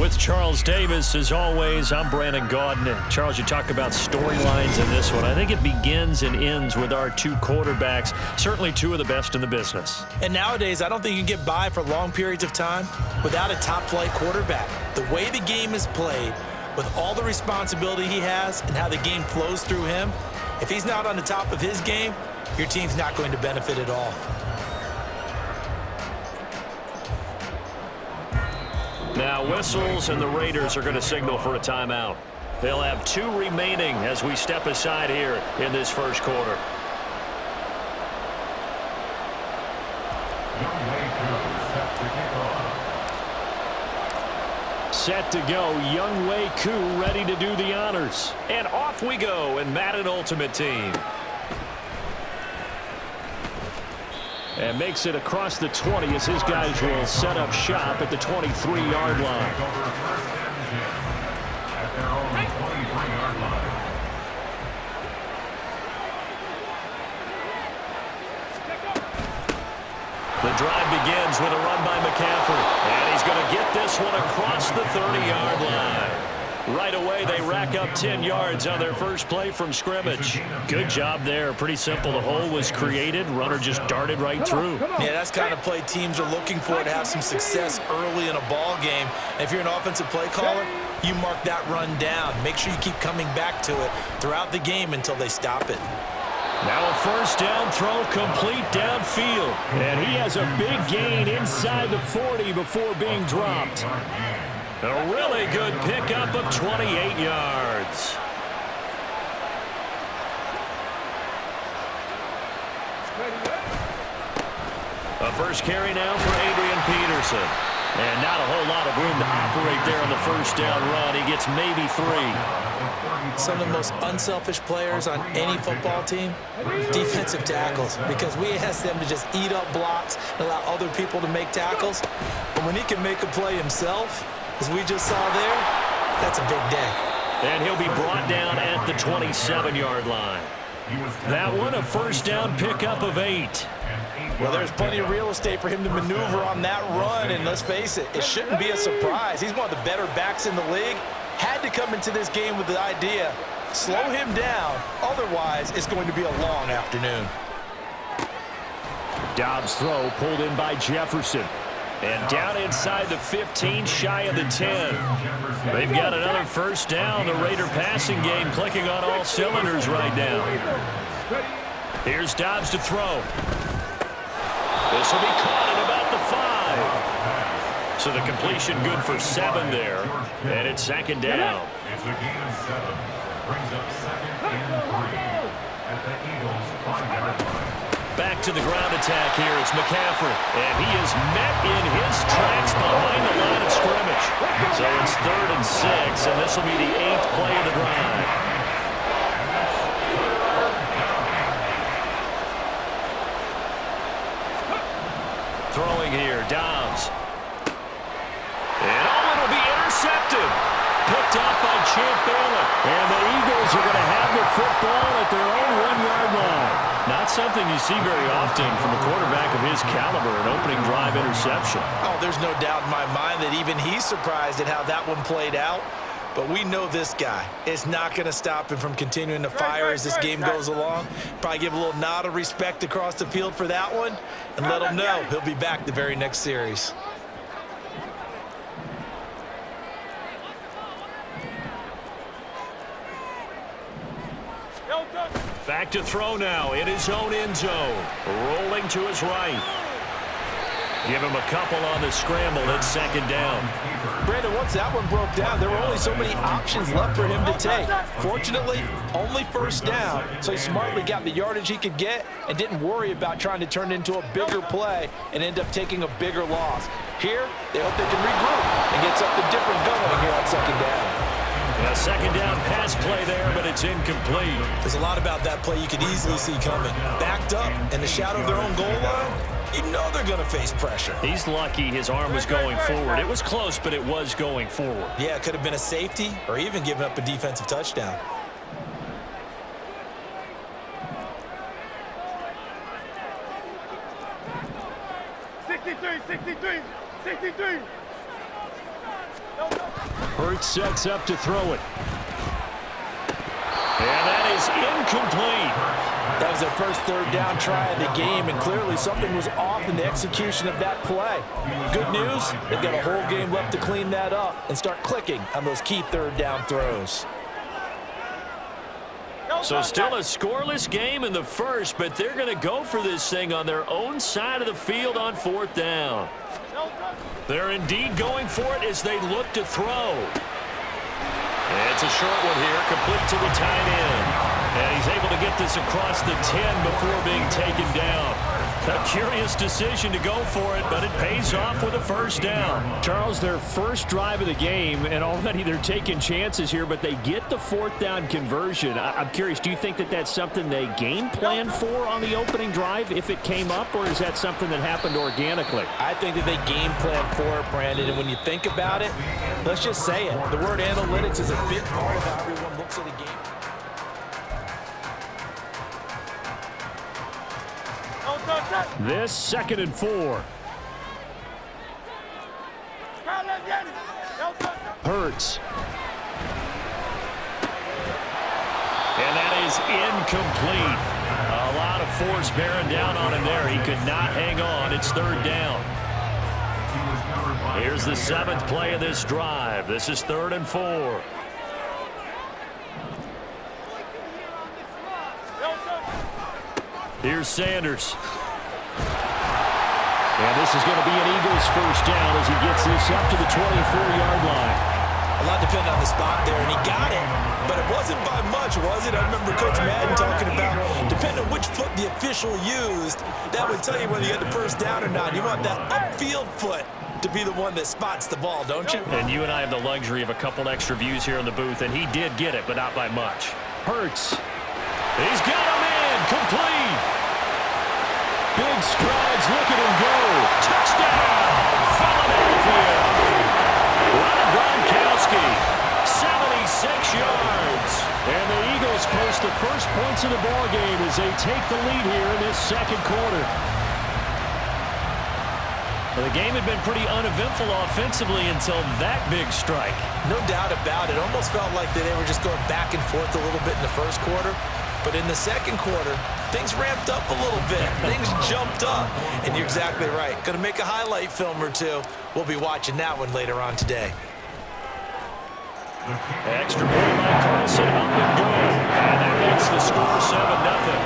With Charles Davis, as always, I'm Brandon Gaudin. Charles, you talk about storylines in this one. I think it begins and ends with our two quarterbacks, certainly two of the best in the business. And nowadays, I don't think you can get by for long periods of time without a top-flight quarterback. The way the game is played, with all the responsibility he has and how the game flows through him, if he's not on the top of his game, your team's not going to benefit at all. Now whistles, and the Raiders are going to signal for a timeout. They'll have 2 remaining as we step aside here in this first quarter. Set to go, Younghoe Koo ready to do the honors. And off we go in Madden Ultimate Team. And makes it across the 20 as his guys will set up shop at the 23-yard line. The drive begins with a run by McCaffrey. And he's going to get this one across the 30-yard line. Right away, they rack up 10 yards on their first play from scrimmage. Good job there. Pretty simple. The hole was created. Runner just darted right through. Yeah, that's the kind of play teams are looking for to have some success early in a ball game. And if you're an offensive play caller, you mark that run down. Make sure you keep coming back to it throughout the game until they stop it. Now a first down throw complete downfield. And he has a big gain inside the 40 before being dropped. A really good pickup of 28 yards. A first carry now for Adrian Peterson. And not a whole lot of room to operate there on the first down run. He gets maybe 3. Some of the most unselfish players on any football team, defensive tackles, because we ask them to just eat up blocks and allow other people to make tackles. But when he can make a play himself, as we just saw there, that's a big day. And he'll be brought down at the 27-yard line. That one, a first down pickup of 8. Well, there's plenty of real estate for him to maneuver on that run, and let's face it, it shouldn't be a surprise. He's one of the better backs in the league. Had to come into this game with the idea, slow him down, otherwise it's going to be a long afternoon. Dobbs' throw pulled in by Jefferson. And down inside the 15, shy of the 10. They've got another first down. The Raider passing game clicking on all cylinders right now. Here's Dobbs to throw. This will be caught at about the 5. So the completion good for 7 there. And it's second down. It's a gain of 7. Brings up 2nd and 3 at the Eagles' 5-yard line. Back to the ground attack here. It's McCaffrey. And he is met in his tracks behind the line of scrimmage. So it's 3rd and 6, and this will be the 8th play of the drive. Throwing here, Dobbs. And it'll be intercepted. Picked up by Champ Bailey. And the Eagles are going to have the football at their own 1-yard line. Not something you see very often from a quarterback of his caliber, an opening drive interception. Oh, there's no doubt in my mind that even he's surprised at how that one played out. But we know this guy. It's not going to stop him from continuing to fire as this game goes along. Probably give a little nod of respect across the field for that one and let him know he'll be back the very next series. Back to throw now in his own end zone. Rolling to his right. Give him a couple on the scramble. It's second down. Brandon, once that one broke down, there were only so many options left for him to take. Fortunately, only first down, so he smartly got the yardage he could get and didn't worry about trying to turn it into a bigger play and end up taking a bigger loss. Here, they hope they can regroup and get something different going here on second down. A second down pass play there, but it's incomplete. There's a lot about that play you could easily see coming. Backed up in the shadow of their own goal line, you know they're going to face pressure. He's lucky his arm was going forward. It was close, but it was going forward. Yeah, it could have been a safety or even given up a defensive touchdown. Hurts sets up to throw it. And that is incomplete. That was their first third down try of the game, and clearly something was off in the execution of that play. Good news, they've got a whole game left to clean that up and start clicking on those key third down throws. So still a scoreless game in the first, but they're going to go for this thing on their own side of the field on fourth down. They're indeed going for it as they look to throw. And it's a short one here, complete to the tight end. And he's able to get this across the 10 before being taken down. A curious decision to go for it, but it pays off with a first down. Charles, their first drive of the game, and already they're taking chances here, but they get the fourth down conversion. I'm curious, do you think that that's something they game planned for on the opening drive if it came up, or is that something that happened organically? I think that they game planned for it, Brandon, and when you think about it, let's just say it. The word analytics is a big part of how everyone looks at a game. This 2nd and 4. Hurts. And that is incomplete. A lot of force bearing down on him there. He could not hang on. It's third down. Here's the 7th play of this drive. This is 3rd and 4. Here's Sanders. And this is going to be an Eagles first down as he gets this up to the 24-yard line. A lot depended on the spot there, and he got it. But it wasn't by much, was it? I remember Coach Madden talking about, depending on which foot the official used, that would tell you whether you had the first down or not. You want that upfield foot to be the one that spots the ball, don't you? And you and I have the luxury of a couple extra views here in the booth, and he did get it, but not by much. Hurts. He's got him in. Complete. Big strides. Look at him go. Touchdown. Philadelphia. Rob Gronkowski. 76 yards. And the Eagles post the first points of the ballgame as they take the lead here in this second quarter. Well, the game had been pretty uneventful offensively until that big strike. No doubt about it. Almost felt like they were just going back and forth a little bit in the first quarter. But in the second quarter, things ramped up a little bit. Things jumped up. And you're exactly right. Going to make a highlight film or two. We'll be watching that one later on today. Extra point by Carlson. Up and good. And that makes the score 7-0.